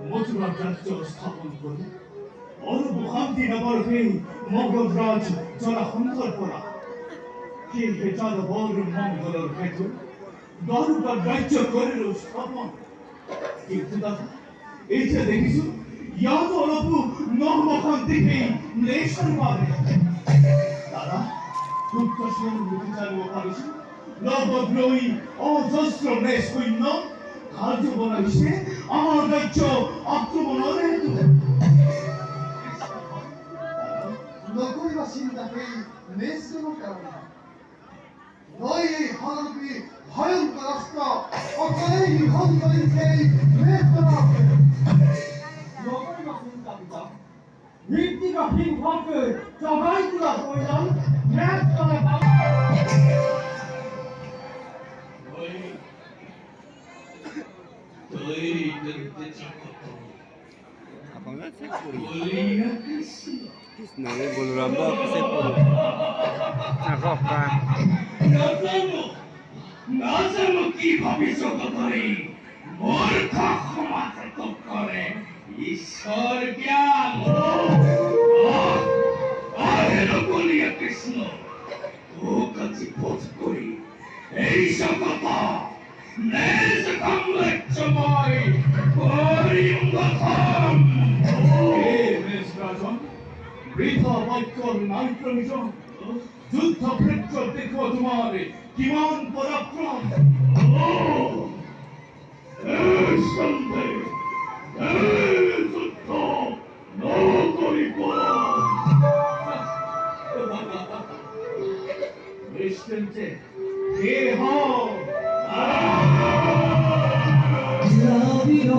মথুরা রাজ্য স্থাপন করে অরূপ শান্তি নগর হয়ে মগধরাজ জরাসন্ধর পৰা সেই হেতাল বর মঙ্গলৰ হেতু দ্বারকা রাজ্য কৰিলো স্থাপন। কিন্তু দাদা এই যে দেখিছো ইয়াত অলপো নহব শান্তি সেই লেশৰ বাবে দাদা গুপ্তচৰ লুটি জানিব পাৰিছো নৱদ্ৰোহী অজস্ৰ নেশ সৈন্য কাৰ্য বনাইছে আমাৰ ৰাজ্য আক্ৰমণৰ হেতু। নকৰিবা চিন্তা সেই নেশজনৰ কাৰণে নৈ এই সাগৰী ভয়ংকৰ ৰাষ্ট্ৰ অকলেই নিধন কৰি সেই নেশজনক নকৰিবা চিন্তা পিতা ঋত্বিক সিংহকে জগাই তোলা প্ৰয়োজন নেশজনে Apakah saya puri? Kisnare Bolramba saya puri. Nakok ka? নাজানো কি ভাবিছ কথাই মূর্খ সমাজত করে ঈশ্বর জ্ঞান আহের বলিয়া কৃষ্ণ ও কাছে বোধ করি এই কথা নেজ কামলেচ্ছময় পরিমগতম এ বেশ রাজন বৃথা বাক্যর নাই প্রয়োজন যুদ্ধ ক্ষেত্র দেখো তোমার কিমান পরাক্রম সন্দেহ যুদ্ধ নকরিব নিশ্চিন্তে হে হও Love you,